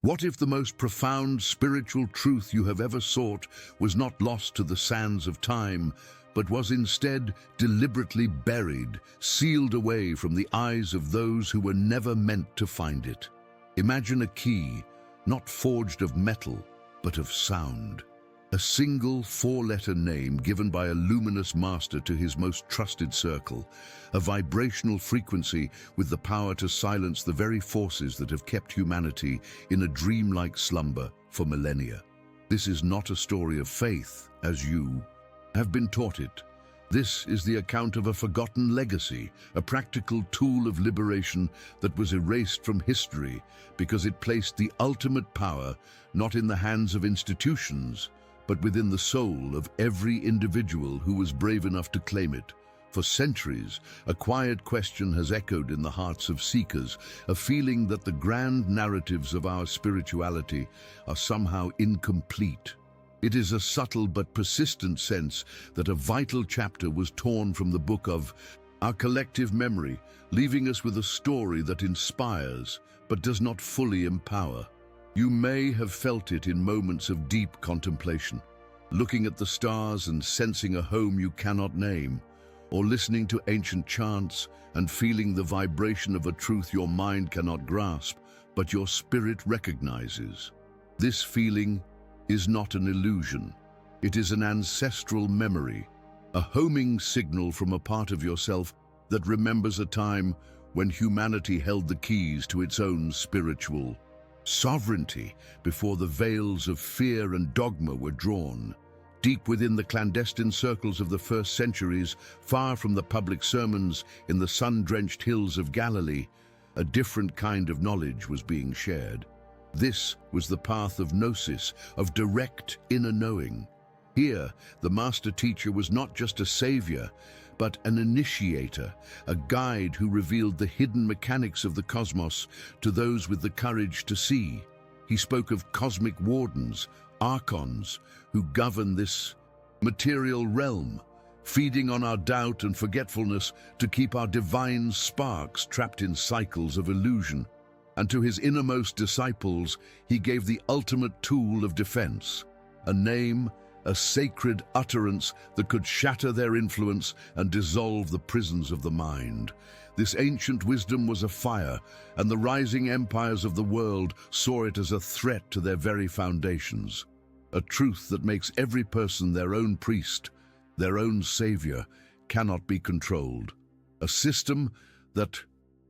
What if the most profound spiritual truth you have ever sought was not lost to the sands of time, but was instead deliberately buried, sealed away from the eyes of those who were never meant to find it? Imagine a key, not forged of metal, but of sound. A single four-letter name given by a luminous master to his most trusted circle, a vibrational frequency with the power to silence the very forces that have kept humanity in a dreamlike slumber for millennia. This is not a story of faith, as you have been taught it. This is the account of a forgotten legacy, a practical tool of liberation that was erased from history because it placed the ultimate power not in the hands of institutions, but within the soul of every individual who was brave enough to claim it. For centuries, a quiet question has echoed in the hearts of seekers, a feeling that the grand narratives of our spirituality are somehow incomplete. It is a subtle but persistent sense that a vital chapter was torn from the book of our collective memory, leaving us with a story that inspires but does not fully empower. You may have felt it in moments of deep contemplation, looking at the stars and sensing a home you cannot name, or listening to ancient chants and feeling the vibration of a truth your mind cannot grasp, but your spirit recognizes. This feeling is not an illusion. It is an ancestral memory, a homing signal from a part of yourself that remembers a time when humanity held the keys to its own spiritual sovereignty before the veils of fear and dogma were drawn. Deep within the clandestine circles of the first centuries, far from the public sermons in the sun-drenched hills of Galilee, a different kind of knowledge was being shared. This was the path of gnosis, of direct inner knowing. Here, the master teacher was not just a savior, but an initiator, a guide who revealed the hidden mechanics of the cosmos to those with the courage to see. He spoke of cosmic wardens, Archons, who govern this material realm, feeding on our doubt and forgetfulness to keep our divine sparks trapped in cycles of illusion. And to his innermost disciples, he gave the ultimate tool of defense, a name, a sacred utterance that could shatter their influence and dissolve the prisons of the mind. This ancient wisdom was a fire, and the rising empires of the world saw it as a threat to their very foundations. A truth that makes every person their own priest, their own savior, cannot be controlled. A system that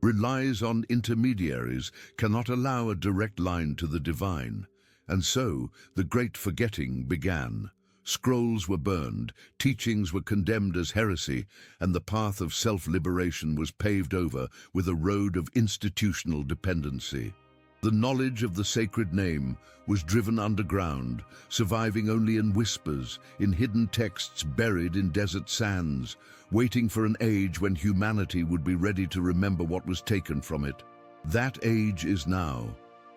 relies on intermediaries cannot allow a direct line to the divine. And so the great forgetting began. Scrolls were burned, teachings were condemned as heresy, and the path of self-liberation was paved over with a road of institutional dependency. The knowledge of the sacred name was driven underground, surviving only in whispers, in hidden texts buried in desert sands, waiting for an age when humanity would be ready to remember what was taken from it. That age is now.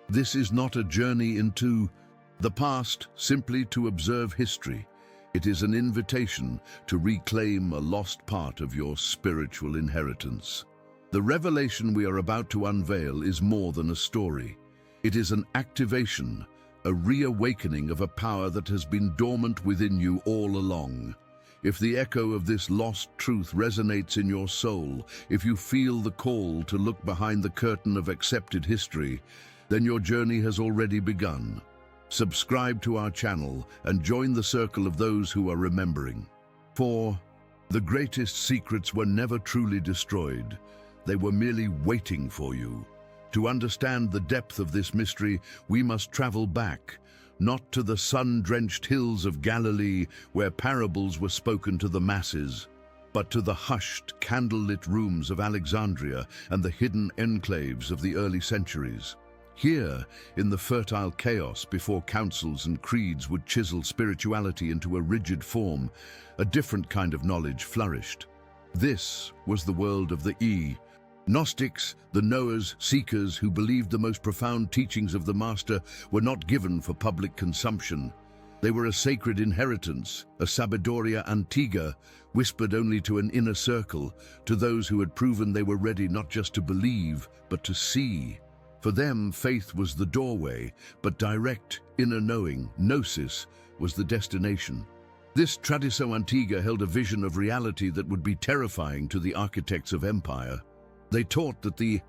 This is not a journey into the past simply to observe history. It is an invitation to reclaim a lost part of your spiritual inheritance. The revelation we are about to unveil is more than a story. It is an activation, a reawakening of a power that has been dormant within you all along. If the echo of this lost truth resonates in your soul, if you feel the call to look behind the curtain of accepted history, then your journey has already begun. Subscribe to our channel and join the circle of those who are remembering. For the greatest secrets were never truly destroyed. They were merely waiting for you. To understand the depth of this mystery, we must travel back, not to the sun-drenched hills of Galilee where parables were spoken to the masses, but to the hushed, candle-lit rooms of Alexandria and the hidden enclaves of the early centuries. Here, in the fertile chaos before councils and creeds would chisel spirituality into a rigid form, a different kind of knowledge flourished. This was the world of the Gnostics, the knowers, seekers who believed the most profound teachings of the Master were not given for public consumption. They were a sacred inheritance, a sabiduria antiga, whispered only to an inner circle, to those who had proven they were ready not just to believe, but to see. For them, faith was the doorway, but direct, inner knowing, gnosis, was the destination. This Tradição Antiga held a vision of reality that would be terrifying to the architects of empire. They taught that the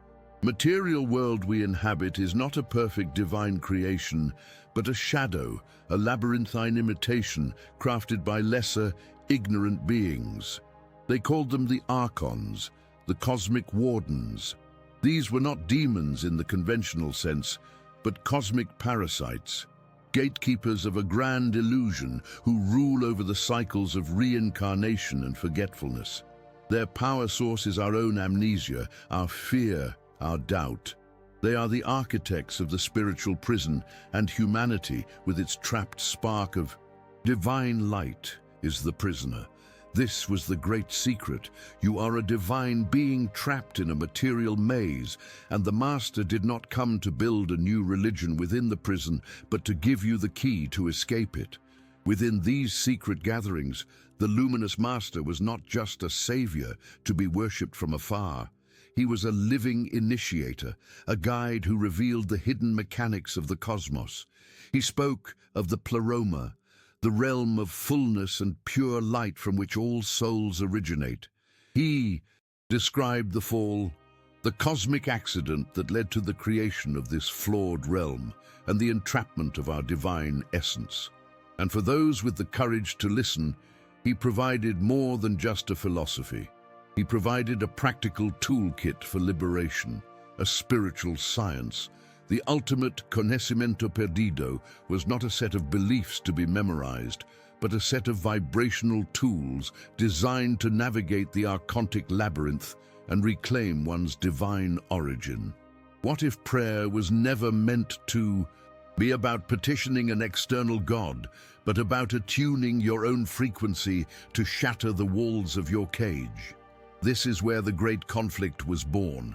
material world we inhabit is not a perfect divine creation, but a shadow, a labyrinthine imitation crafted by lesser, ignorant beings. They called them the Archons, the cosmic wardens. These were not demons in the conventional sense, but cosmic parasites, gatekeepers of a grand illusion who rule over the cycles of reincarnation and forgetfulness. Their power source is our own amnesia, our fear, our doubt. They are the architects of the spiritual prison, and humanity, with its trapped spark of divine light, is the prisoner. This was the great secret. You are a divine being trapped in a material maze, and the Master did not come to build a new religion within the prison, but to give you the key to escape it. Within these secret gatherings, the luminous Master was not just a savior to be worshipped from afar. He was a living initiator, a guide who revealed the hidden mechanics of the cosmos. He spoke of the pleroma, the realm of fullness and pure light from which all souls originate. He described the fall, the cosmic accident that led to the creation of this flawed realm and the entrapment of our divine essence. And for those with the courage to listen, he provided more than just a philosophy. He provided a practical toolkit for liberation, a spiritual science. The ultimate conocimiento perdido was not a set of beliefs to be memorized, but a set of vibrational tools designed to navigate the archontic labyrinth and reclaim one's divine origin. What if prayer was never meant to be about petitioning an external God, but about attuning your own frequency to shatter the walls of your cage? This is where the great conflict was born,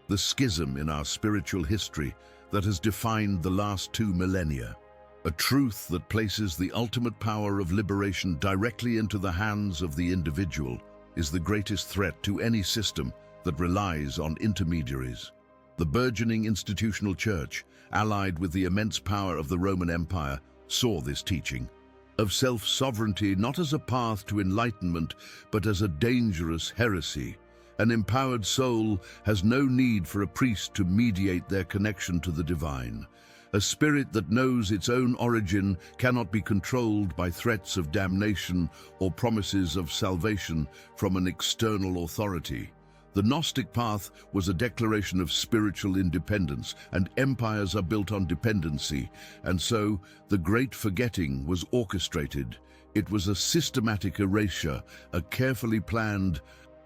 the schism in our spiritual history that has defined the last 2 millennia. A truth that places the ultimate power of liberation directly into the hands of the individual is the greatest threat to any system that relies on intermediaries. The burgeoning institutional church, allied with the immense power of the Roman Empire, saw this teaching of self-sovereignty not as a path to enlightenment, but as a dangerous heresy. An empowered soul has no need for a priest to mediate their connection to the divine. A spirit that knows its own origin cannot be controlled by threats of damnation or promises of salvation from an external authority. The Gnostic path was a declaration of spiritual independence, and empires are built on dependency, and so the Great Forgetting was orchestrated. It was a systematic erasure, a carefully planned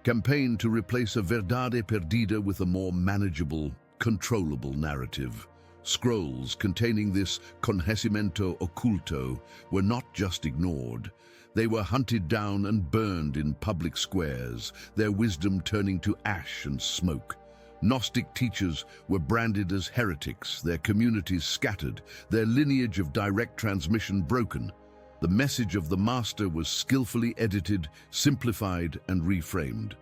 campaign to replace a verdade perdida with a more manageable, controllable narrative. Scrolls containing this conhecimento occulto were not just ignored. They were hunted down and burned in public squares, their wisdom turning to ash and smoke. Gnostic teachers were branded as heretics, their communities scattered, their lineage of direct transmission broken. The message of the Master was skillfully edited, simplified, and reframed.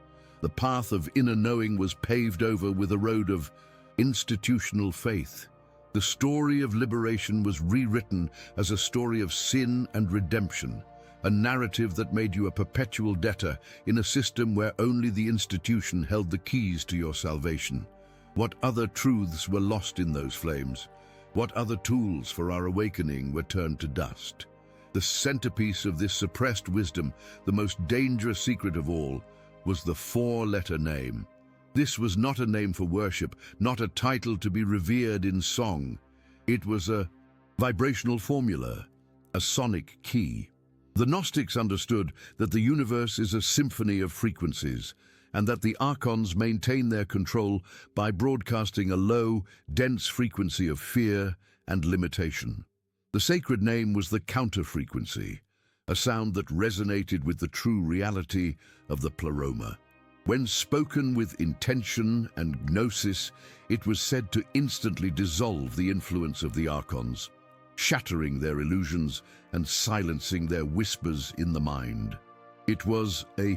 The path of inner knowing was paved over with a road of institutional faith. The story of liberation was rewritten as a story of sin and redemption, a narrative that made you a perpetual debtor in a system where only the institution held the keys to your salvation. What other truths were lost in those flames? What other tools for our awakening were turned to dust? The centerpiece of this suppressed wisdom, the most dangerous secret of all, was the 4-letter name. This was not a name for worship, not a title to be revered in song. It was a vibrational formula, a sonic key. The Gnostics understood that the universe is a symphony of frequencies, and that the Archons maintain their control by broadcasting a low, dense frequency of fear and limitation. The sacred name was the counter-frequency, a sound that resonated with the true reality of the pleroma. When spoken with intention and gnosis, it was said to instantly dissolve the influence of the Archons, shattering their illusions and silencing their whispers in the mind. It was a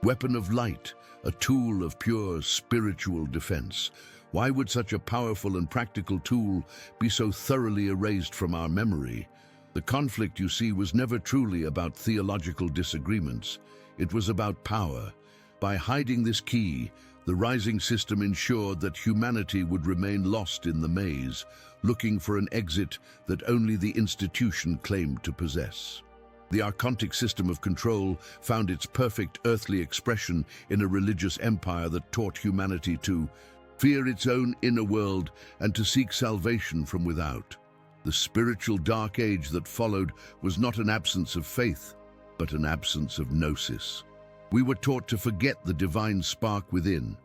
weapon of light, a tool of pure spiritual defense, Why would such a powerful and practical tool be so thoroughly erased from our memory? The conflict, you see, was never truly about theological disagreements. It was about power. By hiding this key, the rising system ensured that humanity would remain lost in the maze, looking for an exit that only the institution claimed to possess. The Archontic system of control found its perfect earthly expression in a religious empire that taught humanity to fear its own inner world and to seek salvation from without. The spiritual dark age that followed was not an absence of faith, but an absence of gnosis. We were taught to forget the divine spark within,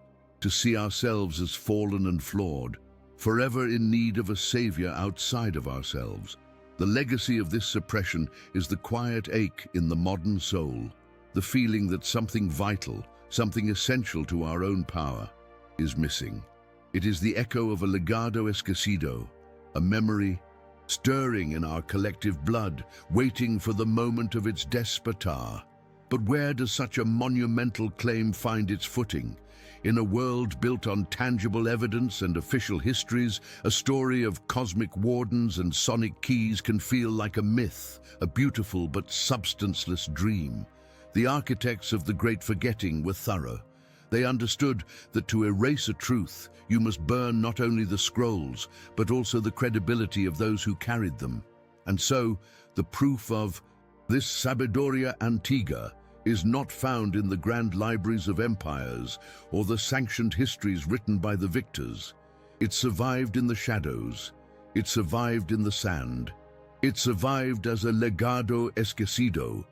to see ourselves as fallen and flawed, forever in need of a savior outside of ourselves. The legacy of this suppression is the quiet ache in the modern soul, the feeling that something vital, something essential to our own power, is missing. It is the echo of a legado esquecido, a memory stirring in our collective blood, waiting for the moment of its despertar. But where does such a monumental claim find its footing? In a world built on tangible evidence and official histories, a story of cosmic wardens and sonic keys can feel like a myth, a beautiful but substanceless dream. The architects of the Great Forgetting were thorough. They understood that to erase a truth, you must burn not only the scrolls, but also the credibility of those who carried them. And so, the proof of this sabiduria antiga is not found in the grand libraries of empires or the sanctioned histories written by the victors. It survived in the shadows. It survived in the sand. It survived as a legado esquecido,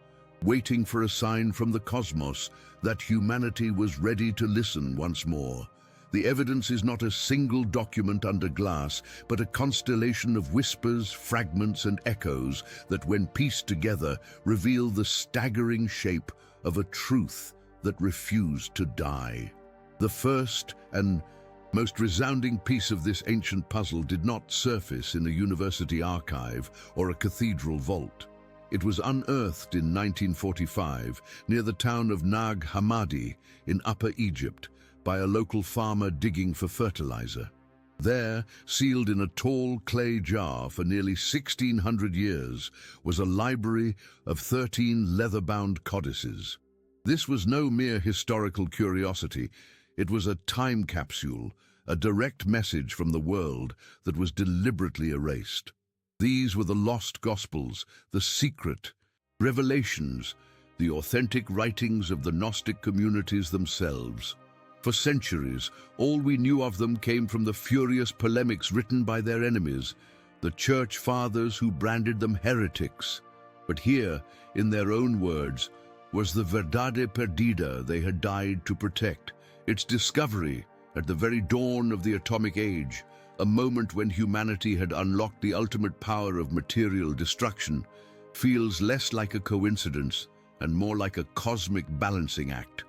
waiting for a sign from the cosmos that humanity was ready to listen once more. The evidence is not a single document under glass, but a constellation of whispers, fragments, and echoes that, when pieced together, reveal the staggering shape of a truth that refused to die. The first and most resounding piece of this ancient puzzle did not surface in a university archive or a cathedral vault. It was unearthed in 1945 near the town of Nag Hammadi in Upper Egypt by a local farmer digging for fertilizer. There, sealed in a tall clay jar for nearly 1,600 years, was a library of 13 leather-bound codices. This was no mere historical curiosity. It was a time capsule, a direct message from the world that was deliberately erased. These were the lost Gospels, the secret revelations, the authentic writings of the Gnostic communities themselves. For centuries, all we knew of them came from the furious polemics written by their enemies, the church fathers who branded them heretics. But here, in their own words, was the verdade perdida they had died to protect. Its discovery, at the very dawn of the atomic age, a moment when humanity had unlocked the ultimate power of material destruction, feels less like a coincidence and more like a cosmic balancing act.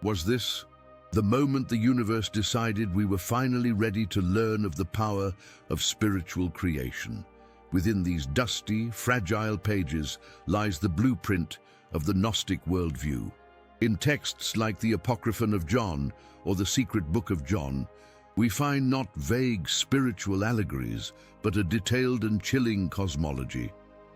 Was this the moment the universe decided we were finally ready to learn of the power of spiritual creation? Within these dusty, fragile pages lies the blueprint of the Gnostic worldview. In texts like the Apocryphon of John or the Secret Book of John, we find not vague spiritual allegories, but a detailed and chilling cosmology.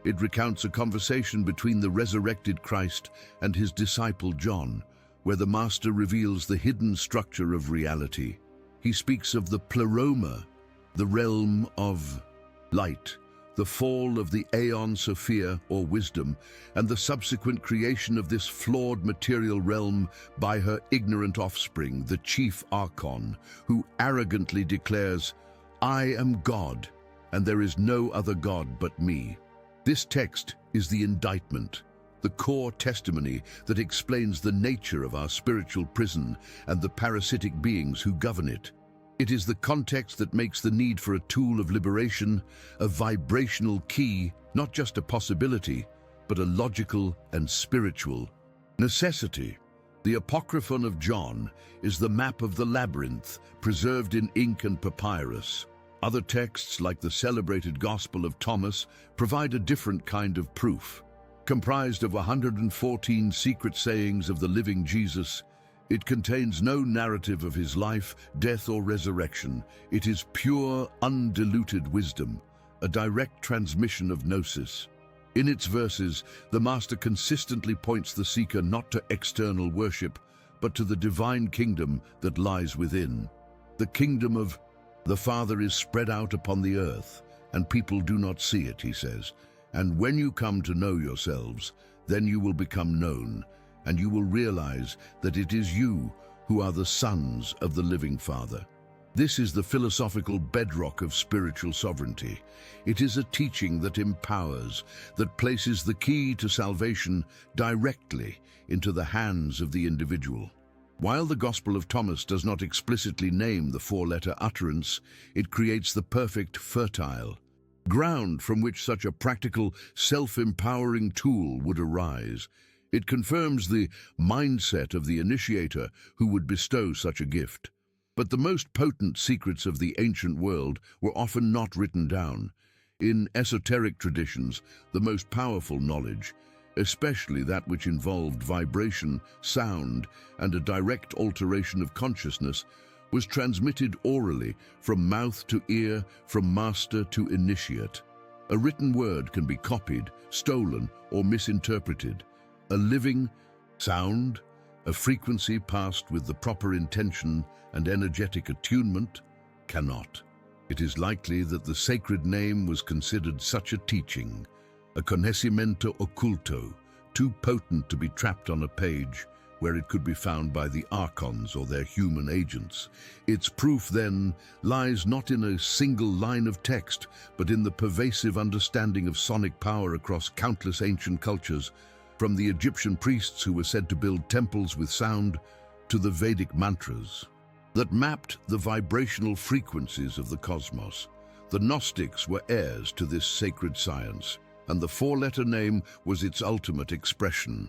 It recounts a conversation between the resurrected Christ and his disciple John, where the Master reveals the hidden structure of reality. He speaks of the pleroma, the realm of light, the fall of the Aeon Sophia, or wisdom, and the subsequent creation of this flawed material realm by her ignorant offspring, the chief Archon, who arrogantly declares, "I am God, and there is no other God but me." This text is the indictment, the core testimony that explains the nature of our spiritual prison and the parasitic beings who govern it. It is the context that makes the need for a tool of liberation, a vibrational key, not just a possibility, but a logical and spiritual necessity. The Apocryphon of John is the map of the labyrinth, preserved in ink and papyrus. Other texts, like the celebrated Gospel of Thomas, provide a different kind of proof. Comprised of 114 secret sayings of the living Jesus, It contains no narrative of his life, death, or resurrection. It is pure, undiluted wisdom, a direct transmission of Gnosis. In its verses, the Master consistently points the seeker not to external worship, but to the divine kingdom that lies within. The kingdom of the Father is spread out upon the earth, and people do not see it, he says. And when you come to know yourselves, then you will become known, and you will realize that it is you who are the sons of the living Father. This is the philosophical bedrock of spiritual sovereignty. It is a teaching that empowers, that places the key to salvation directly into the hands of the individual. While the Gospel of Thomas does not explicitly name the four-letter utterance, it creates the perfect, fertile ground from which such a practical, self-empowering tool would arise. It confirms the mindset of the initiator who would bestow such a gift. But the most potent secrets of the ancient world were often not written down. In esoteric traditions, the most powerful knowledge, especially that which involved vibration, sound, and a direct alteration of consciousness, was transmitted orally from mouth to ear, from master to initiate. A written word can be copied, stolen, or misinterpreted. A living sound, a frequency passed with the proper intention and energetic attunement, cannot. It is likely that the sacred name was considered such a teaching, a conocimiento occulto, too potent to be trapped on a page where it could be found by the Archons or their human agents. Its proof, then, lies not in a single line of text, but in the pervasive understanding of sonic power across countless ancient cultures, from the Egyptian priests who were said to build temples with sound, to the Vedic mantras that mapped the vibrational frequencies of the cosmos. The Gnostics were heirs to this sacred science, and the four-letter name was its ultimate expression,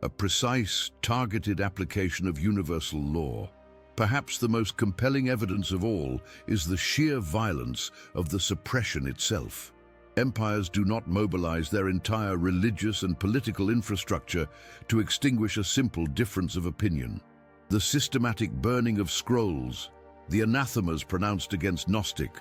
a precise, targeted application of universal law. Perhaps the most compelling evidence of all is the sheer violence of the suppression itself. Empires do not mobilize their entire religious and political infrastructure to extinguish a simple difference of opinion. The systematic burning of scrolls, the anathemas pronounced against Gnostic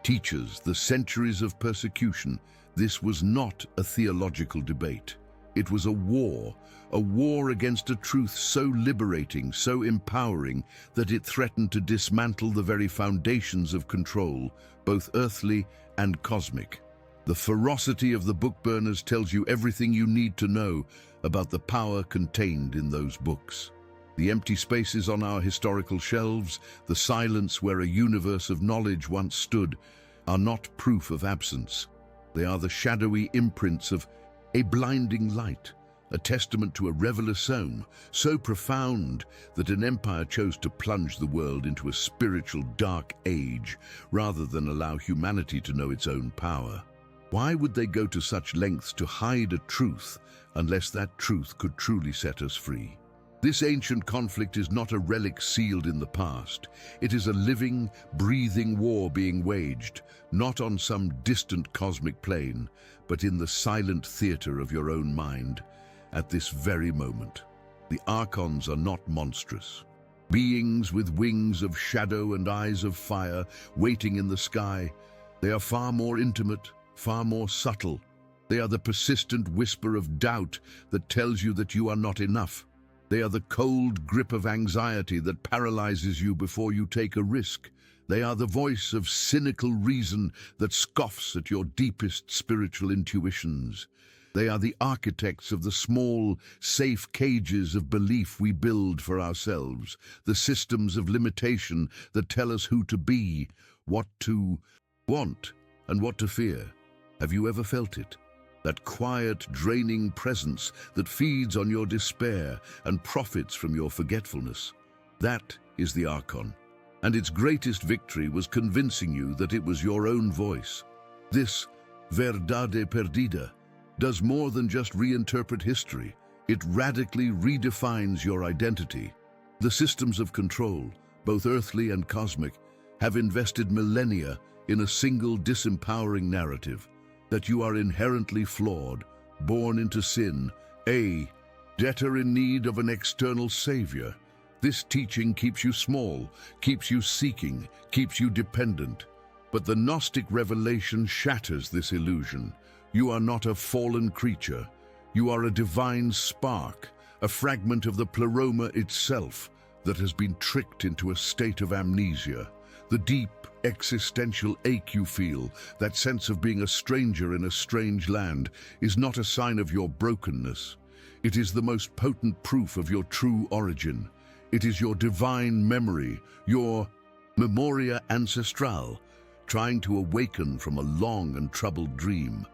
teachers, the centuries of persecution, this was not a theological debate. It was a war against a truth so liberating, so empowering, that it threatened to dismantle the very foundations of control, both earthly and cosmic. The ferocity of the book burners tells you everything you need to know about the power contained in those books. The empty spaces on our historical shelves, the silence where a universe of knowledge once stood, are not proof of absence. They are the shadowy imprints of a blinding light, a testament to a revelation so profound that an empire chose to plunge the world into a spiritual dark age rather than allow humanity to know its own power. Why would they go to such lengths to hide a truth unless that truth could truly set us free? This ancient conflict is not a relic sealed in the past. It is a living, breathing war being waged, not on some distant cosmic plane, but in the silent theater of your own mind, at this very moment. The Archons are not monstrous. Beings with wings of shadow and eyes of fire waiting in the sky. They are far more intimate, far more subtle. They are the persistent whisper of doubt that tells you that you are not enough. They are the cold grip of anxiety that paralyzes you before you take a risk. They are the voice of cynical reason that scoffs at your deepest spiritual intuitions. They are the architects of the small, safe cages of belief we build for ourselves, the systems of limitation that tell us who to be, what to want, and what to fear. Have you ever felt it? That quiet, draining presence that feeds on your despair and profits from your forgetfulness. That is the Archon. And its greatest victory was convincing you that it was your own voice. This verdade perdida does more than just reinterpret history. It radically redefines your identity. The systems of control, both earthly and cosmic, have invested millennia in a single disempowering narrative, that you are inherently flawed, born into sin, a debtor in need of an external savior. This teaching keeps you small, keeps you seeking, keeps you dependent. But the Gnostic revelation shatters this illusion. You are not a fallen creature. You are a divine spark, a fragment of the pleroma itself that has been tricked into a state of amnesia. The deep, existential ache you feel, that sense of being a stranger in a strange land, is not a sign of your brokenness. It is the most potent proof of your true origin. It is your divine memory, your memoria ancestrale, trying to awaken from a long and troubled dream.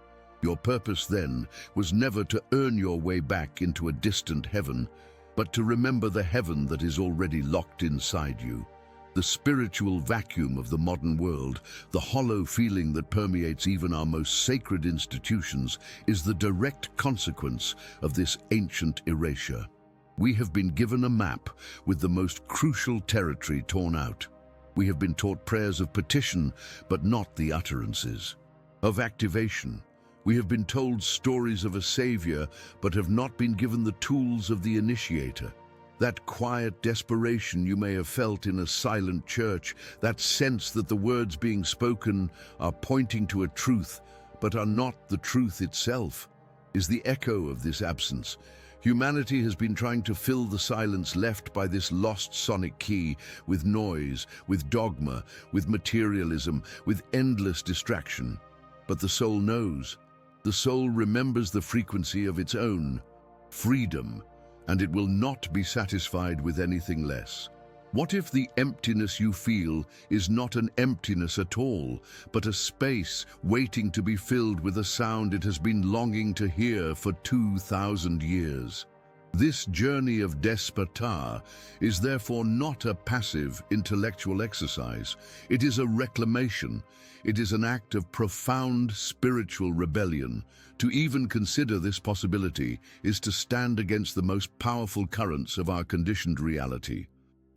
Your purpose then was never to earn your way back into a distant heaven, but to remember the heaven that is already locked inside you. The spiritual vacuum of the modern world, the hollow feeling that permeates even our most sacred institutions, is the direct consequence of this ancient erasure. We have been given a map with the most crucial territory torn out. We have been taught prayers of petition, but not the utterances of activation. We have been told stories of a savior, but have not been given the tools of the initiator. That quiet desperation you may have felt in a silent church, that sense that the words being spoken are pointing to a truth, but are not the truth itself, is the echo of this absence. Humanity has been trying to fill the silence left by this lost sonic key with noise, with dogma, with materialism, with endless distraction. But the soul knows. The soul remembers the frequency of its own freedom, and it will not be satisfied with anything less. What if the emptiness you feel is not an emptiness at all, but a space waiting to be filled with a sound it has been longing to hear for 2,000 years? This journey of despertar is therefore not a passive intellectual exercise. It is a reclamation. It is an act of profound spiritual rebellion. To even consider this possibility is to stand against the most powerful currents of our conditioned reality.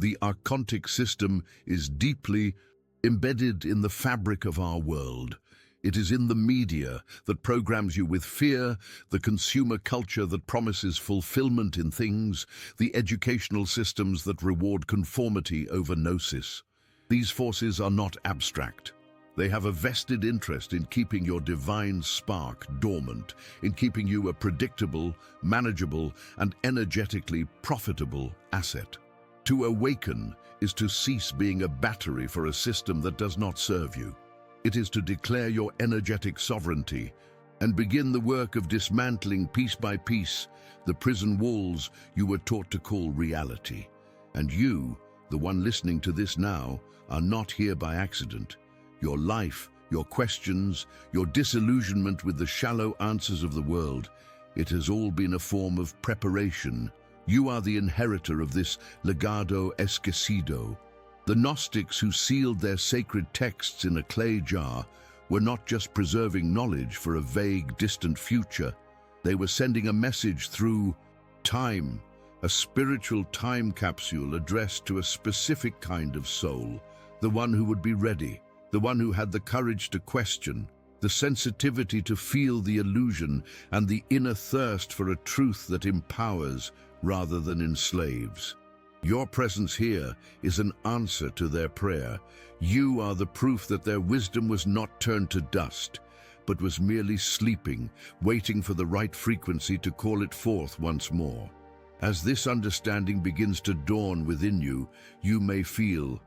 The archontic system is deeply embedded in the fabric of our world. It is in the media that programs you with fear, the consumer culture that promises fulfillment in things, the educational systems that reward conformity over gnosis. These forces are not abstract. They have a vested interest in keeping your divine spark dormant, in keeping you a predictable, manageable, and energetically profitable asset. To awaken is to cease being a battery for a system that does not serve you. It is to declare your energetic sovereignty and begin the work of dismantling piece by piece the prison walls you were taught to call reality. And you, the one listening to this now, are not here by accident. Your life, your questions, your disillusionment with the shallow answers of the world, it has all been a form of preparation. You are the inheritor of this legado esquecido. The Gnostics who sealed their sacred texts in a clay jar were not just preserving knowledge for a vague, distant future. They were sending a message through time, a spiritual time capsule addressed to a specific kind of soul, the one who would be ready, the one who had the courage to question, the sensitivity to feel the illusion, and the inner thirst for a truth that empowers rather than enslaves. Your presence here is an answer to their prayer. You are the proof that their wisdom was not turned to dust, but was merely sleeping, waiting for the right frequency to call it forth once more. As this understanding begins to dawn within you, you may feel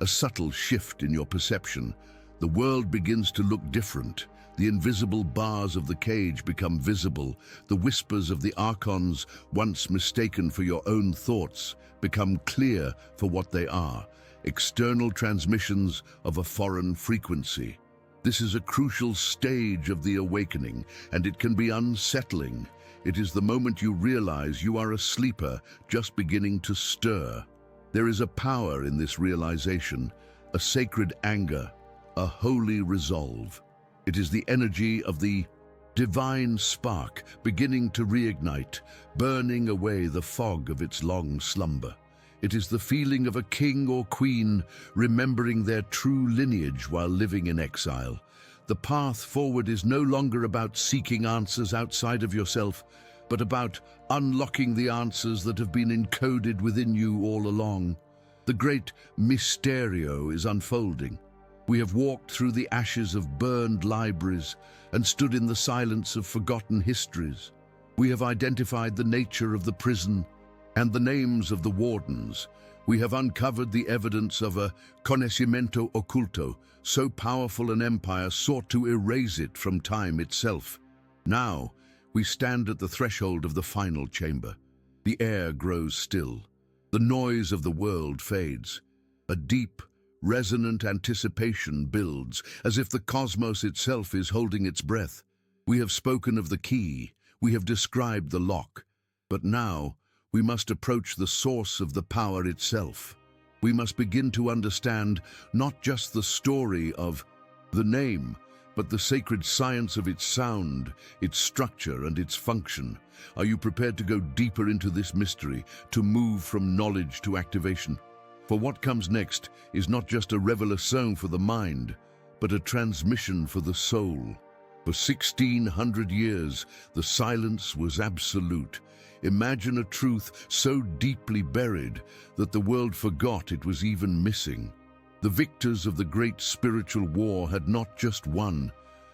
a subtle shift in your perception. The world begins to look different. The invisible bars of the cage become visible. The whispers of the Archons, once mistaken for your own thoughts, become clear for what they are, external transmissions of a foreign frequency. This is a crucial stage of the awakening, and it can be unsettling. It is the moment you realize you are a sleeper just beginning to stir. There is a power in this realization, a sacred anger, a holy resolve. It is the energy of the divine spark beginning to reignite, burning away the fog of its long slumber. It is the feeling of a king or queen remembering their true lineage while living in exile. The path forward is no longer about seeking answers outside of yourself, but about unlocking the answers that have been encoded within you all along. The great Mysterio is unfolding. We have walked through the ashes of burned libraries and stood in the silence of forgotten histories. We have identified the nature of the prison and the names of the wardens. We have uncovered the evidence of a conocimiento oculto, so powerful an empire sought to erase it from time itself. Now, we stand at the threshold of the final chamber. The air grows still. The noise of the world fades. A deep, resonant anticipation builds, as if the cosmos itself is holding its breath. We have spoken of the key. We have described the lock. But now, we must approach the source of the power itself. We must begin to understand not just the story of the name, but the sacred science of its sound, its structure, and its function. Are you prepared to go deeper into this mystery, to move from knowledge to activation? For what comes next is not just a révélation for the mind, but a transmission for the soul. For 1600 years, the silence was absolute. Imagine a truth so deeply buried that the world forgot it was even missing. The victors of the great spiritual war had not just won,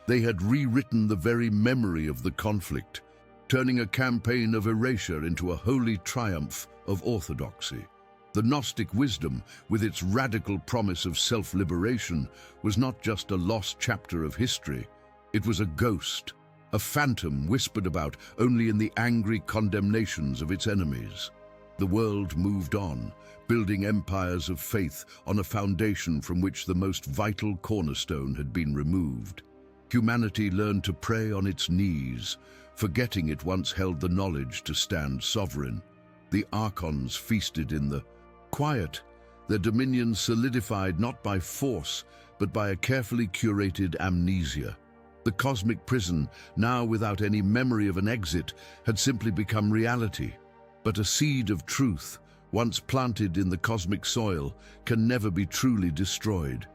they had rewritten the very memory of the conflict, turning a campaign of erasure into a holy triumph of orthodoxy. The Gnostic wisdom, with its radical promise of self-liberation, was not just a lost chapter of history. It was a ghost, a phantom whispered about only in the angry condemnations of its enemies. The world moved on, building empires of faith on a foundation from which the most vital cornerstone had been removed. Humanity learned to pray on its knees, forgetting it once held the knowledge to stand sovereign. The Archons feasted in the quiet, their dominion solidified not by force, but by a carefully curated amnesia. The cosmic prison, now without any memory of an exit, had simply become reality. But a seed of truth, once planted in the cosmic soil, can never be truly destroyed.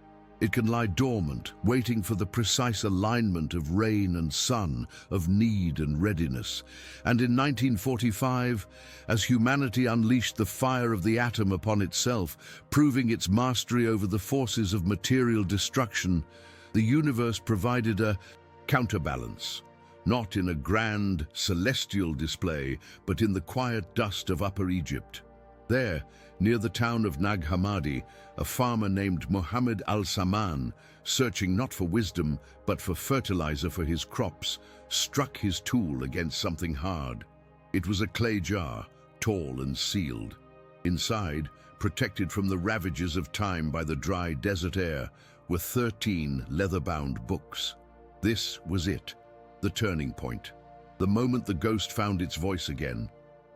It can lie dormant, waiting for the precise alignment of rain and sun, of need and readiness. And in 1945, as humanity unleashed the fire of the atom upon itself, proving its mastery over the forces of material destruction, the universe provided a counterbalance, not in a grand celestial display, but in the quiet dust of Upper Egypt. There, near the town of Nag Hammadi, a farmer named Mohammed al-Saman, searching not for wisdom, but for fertilizer for his crops, struck his tool against something hard. It was a clay jar, tall and sealed. Inside, protected from the ravages of time by the dry desert air, were 13 leather-bound books. This was it, the turning point. The moment the ghost found its voice again,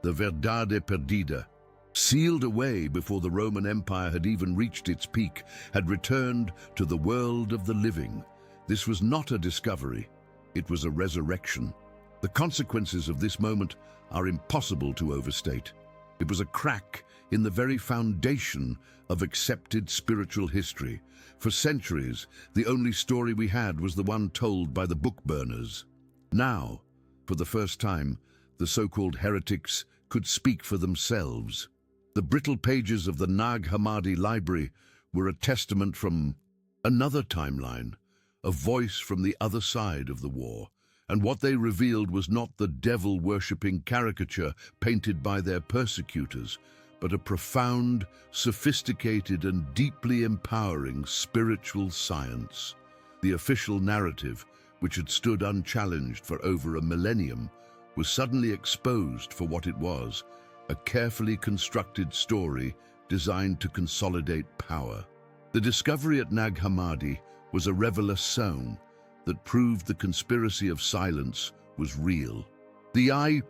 the verdade perdida, sealed away before the Roman Empire had even reached its peak, had returned to the world of the living. This was not a discovery, it was a resurrection. The consequences of this moment are impossible to overstate. It was a crack in the very foundation of accepted spiritual history. For centuries, the only story we had was the one told by the book burners. Now, for the first time, the so-called heretics could speak for themselves. The brittle pages of the Nag Hammadi library were a testament from another timeline, a voice from the other side of the war. And what they revealed was not the devil-worshipping caricature painted by their persecutors, but a profound, sophisticated, and deeply empowering spiritual science. The official narrative, which had stood unchallenged for over a millennium, was suddenly exposed for what it was, a carefully constructed story designed to consolidate power. The discovery at Nag Hammadi was a révélation that proved the conspiracy of silence was real. The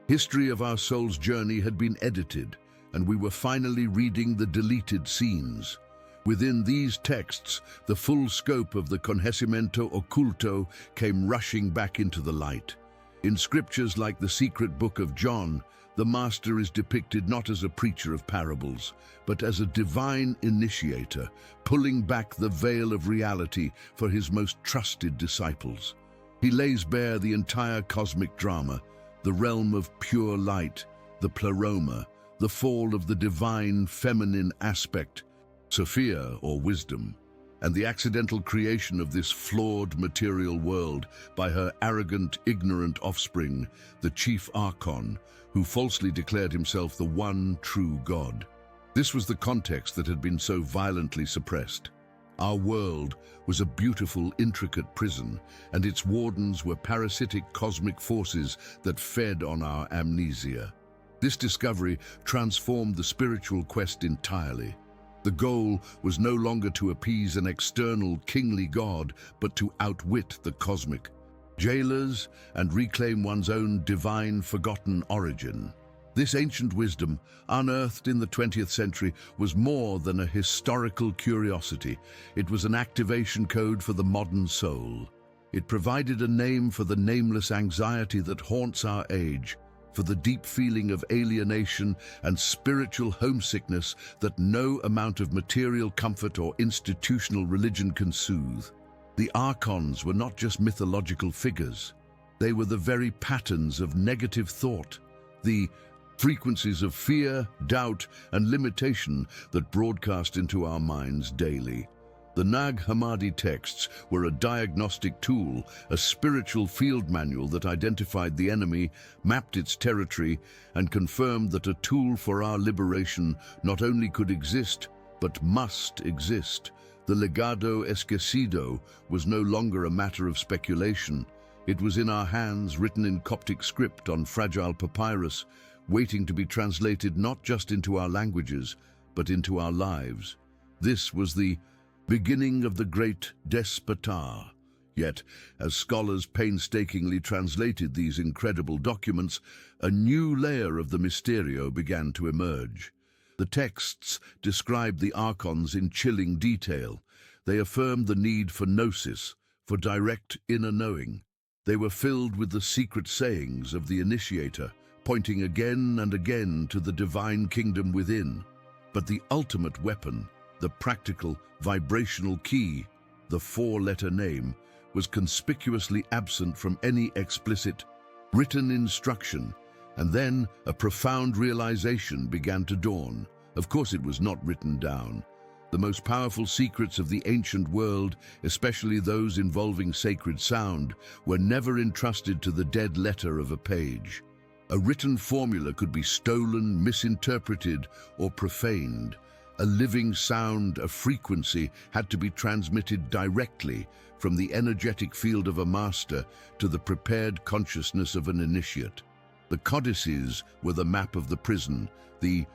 history of our soul's journey had been edited, and we were finally reading the deleted scenes. Within these texts, the full scope of the conocimiento oculto came rushing back into the light. In scriptures like the secret book of John, the Master is depicted not as a preacher of parables, but as a divine initiator, pulling back the veil of reality for his most trusted disciples. He lays bare the entire cosmic drama, the realm of pure light, the pleroma, the fall of the divine feminine aspect, Sophia or wisdom, and the accidental creation of this flawed material world by her arrogant, ignorant offspring, the chief Archon, who falsely declared himself the one true God. This was the context that had been so violently suppressed. Our world was a beautiful, intricate prison, and its wardens were parasitic cosmic forces that fed on our amnesia. This discovery transformed the spiritual quest entirely. The goal was no longer to appease an external kingly god, but to outwit the cosmic jailers and reclaim one's own divine forgotten origin. This ancient wisdom, unearthed in the 20th century, was more than a historical curiosity. It was an activation code for the modern soul. It provided a name for the nameless anxiety that haunts our age, for the deep feeling of alienation and spiritual homesickness that no amount of material comfort or institutional religion can soothe. The Archons were not just mythological figures. They were the very patterns of negative thought, the frequencies of fear, doubt, and limitation that broadcast into our minds daily. The Nag Hammadi texts were a diagnostic tool, a spiritual field manual that identified the enemy, mapped its territory, and confirmed that a tool for our liberation not only could exist, but must exist. The legado esquecido was no longer a matter of speculation. It was in our hands, written in Coptic script on fragile papyrus, waiting to be translated not just into our languages, but into our lives. This was the beginning of the great despertar. Yet, as scholars painstakingly translated these incredible documents, a new layer of the mysterio began to emerge. The texts described the Archons in chilling detail. They affirmed the need for gnosis, for direct inner knowing. They were filled with the secret sayings of the initiator, pointing again and again to the divine kingdom within. But the ultimate weapon, the practical, vibrational key, the four-letter name, was conspicuously absent from any explicit, written instruction, and then a profound realization began to dawn. Of course, it was not written down. The most powerful secrets of the ancient world, especially those involving sacred sound, were never entrusted to the dead letter of a page. A written formula could be stolen, misinterpreted, or profaned. A living sound, a frequency, had to be transmitted directly from the energetic field of a master to the prepared consciousness of an initiate. The codices were the map of the prison, the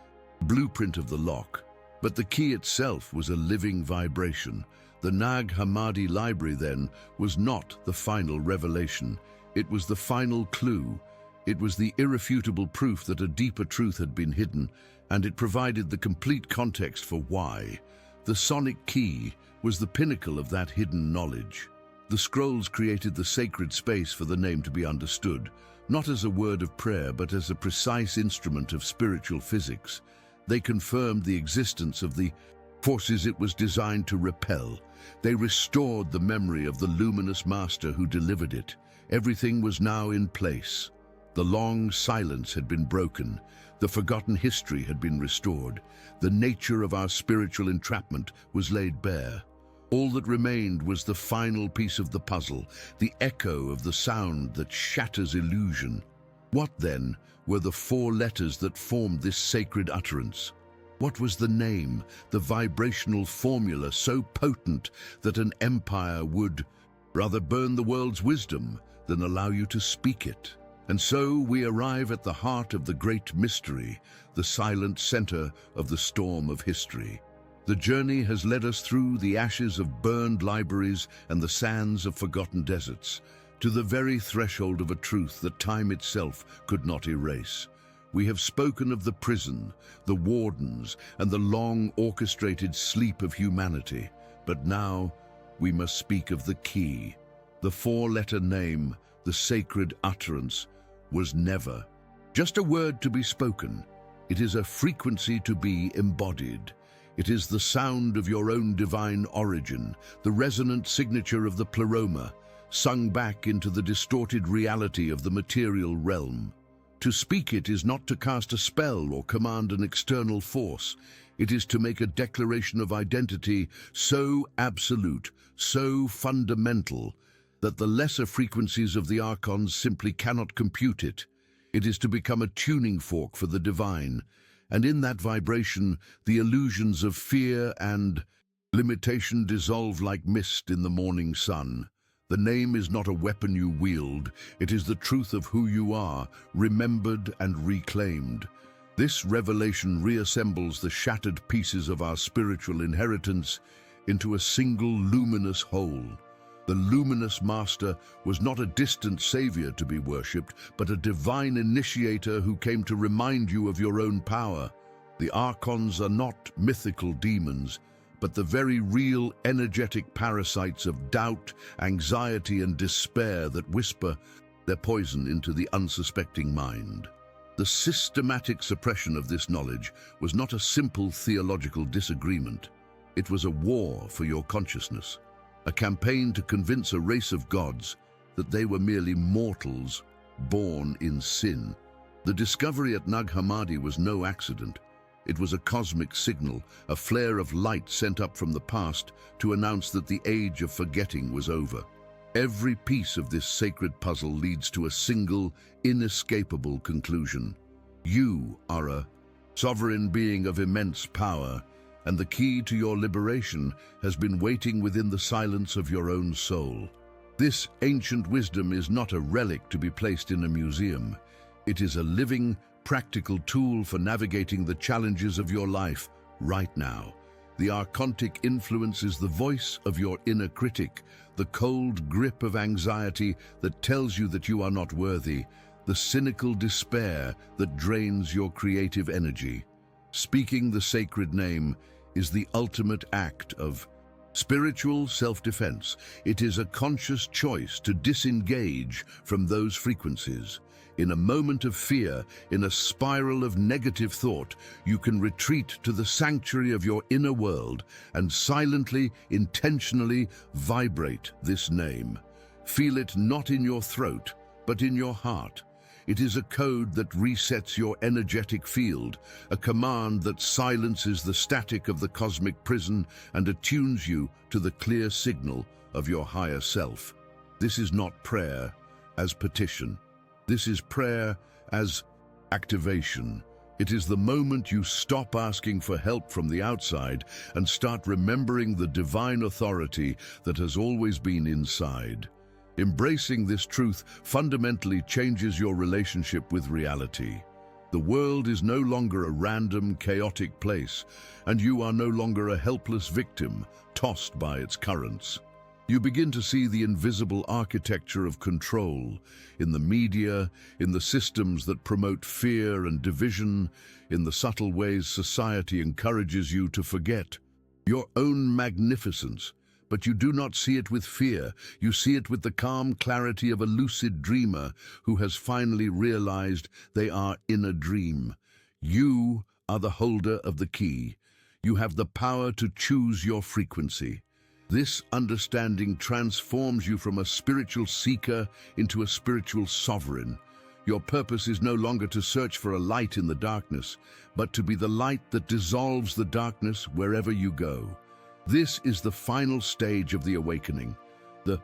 blueprint of the lock, but the key itself was a living vibration. The Nag Hammadi library, then, was not the final revelation. It was the final clue. It was the irrefutable proof that a deeper truth had been hidden, and it provided the complete context for why. The sonic key was the pinnacle of that hidden knowledge. The scrolls created the sacred space for the name to be understood, not as a word of prayer, but as a precise instrument of spiritual physics. They confirmed the existence of the forces it was designed to repel. They restored the memory of the luminous master who delivered it. Everything was now in place. The long silence had been broken. The forgotten history had been restored. The nature of our spiritual entrapment was laid bare. All that remained was the final piece of the puzzle, the echo of the sound that shatters illusion. What, then, were the four letters that formed this sacred utterance? What was the name, the vibrational formula so potent that an empire would rather burn the world's wisdom than allow you to speak it? And so we arrive at the heart of the great mystery, the silent center of the storm of history. The journey has led us through the ashes of burned libraries and the sands of forgotten deserts, to the very threshold of a truth that time itself could not erase. We have spoken of the prison, the wardens, and the long orchestrated sleep of humanity, but now we must speak of the key. The four-letter name, the sacred utterance, was never just a word to be spoken. It is a frequency to be embodied. It is the sound of your own divine origin, the resonant signature of the pleroma, sung back into the distorted reality of the material realm. To speak it is not to cast a spell or command an external force. It is to make a declaration of identity so absolute, so fundamental, that the lesser frequencies of the Archons simply cannot compute it. It is to become a tuning fork for the divine, and in that vibration, the illusions of fear and limitation dissolve like mist in the morning sun. The name is not a weapon you wield, it is the truth of who you are, remembered and reclaimed. This revelation reassembles the shattered pieces of our spiritual inheritance into a single luminous whole. The luminous master was not a distant savior to be worshipped, but a divine initiator who came to remind you of your own power. The Archons are not mythical demons, but the very real energetic parasites of doubt, anxiety, and despair that whisper their poison into the unsuspecting mind. The systematic suppression of this knowledge was not a simple theological disagreement. It was a war for your consciousness, a campaign to convince a race of gods that they were merely mortals born in sin. The discovery at Nag Hammadi was no accident. It was a cosmic signal, a flare of light sent up from the past to announce that the age of forgetting was over. Every piece of this sacred puzzle leads to a single, inescapable conclusion. You are a sovereign being of immense power, and the key to your liberation has been waiting within the silence of your own soul. This ancient wisdom is not a relic to be placed in a museum. It is a living, practical tool for navigating the challenges of your life right now. The archontic influence is the voice of your inner critic, the cold grip of anxiety that tells you that you are not worthy, the cynical despair that drains your creative energy. Speaking the sacred name is the ultimate act of spiritual self-defense. It is a conscious choice to disengage from those frequencies. In a moment of fear, in a spiral of negative thought, you can retreat to the sanctuary of your inner world and silently, intentionally vibrate this name. Feel it not in your throat, but in your heart. It is a code that resets your energetic field, a command that silences the static of the cosmic prison and attunes you to the clear signal of your higher self. This is not prayer as petition. This is prayer as activation. It is the moment you stop asking for help from the outside and start remembering the divine authority that has always been inside. Embracing this truth fundamentally changes your relationship with reality. The world is no longer a random, chaotic place, and you are no longer a helpless victim tossed by its currents. You begin to see the invisible architecture of control in the media, in the systems that promote fear and division, in the subtle ways society encourages you to forget your own magnificence. But you do not see it with fear. You see it with the calm clarity of a lucid dreamer who has finally realized they are in a dream. You are the holder of the key. You have the power to choose your frequency. This understanding transforms you from a spiritual seeker into a spiritual sovereign. Your purpose is no longer to search for a light in the darkness, but to be the light that dissolves the darkness wherever you go. This is the final stage of the awakening, the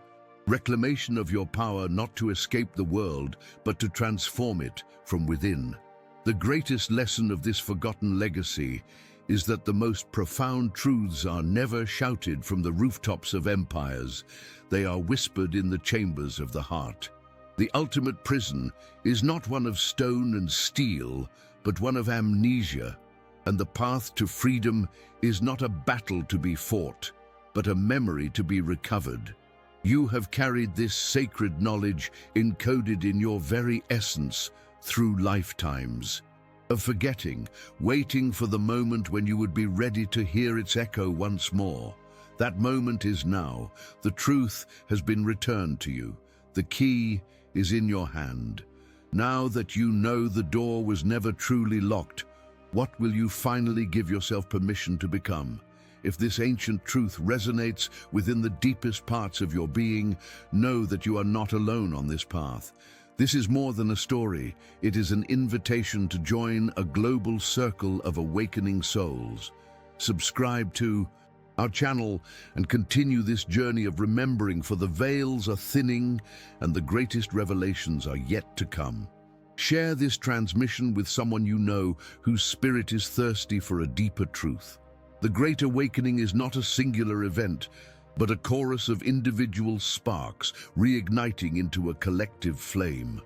reclamation of your power not to escape the world, but to transform it from within. The greatest lesson of this forgotten legacy is that the most profound truths are never shouted from the rooftops of empires. They are whispered in the chambers of the heart. The ultimate prison is not one of stone and steel, but one of amnesia. And the path to freedom is not a battle to be fought, but a memory to be recovered. You have carried this sacred knowledge encoded in your very essence through lifetimes of forgetting, waiting for the moment when you would be ready to hear its echo once more. That moment is now. The truth has been returned to you. The key is in your hand. Now that you know the door was never truly locked, what will you finally give yourself permission to become? If this ancient truth resonates within the deepest parts of your being, know that you are not alone on this path. This is more than a story. It is an invitation to join a global circle of awakening souls. Subscribe to our channel and continue this journey of remembering, for the veils are thinning and the greatest revelations are yet to come. Share this transmission with someone you know whose spirit is thirsty for a deeper truth. The Great Awakening is not a singular event, but a chorus of individual sparks reigniting into a collective flame.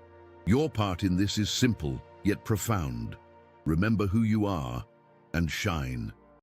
Your part in this is simple, yet profound. Remember who you are and shine.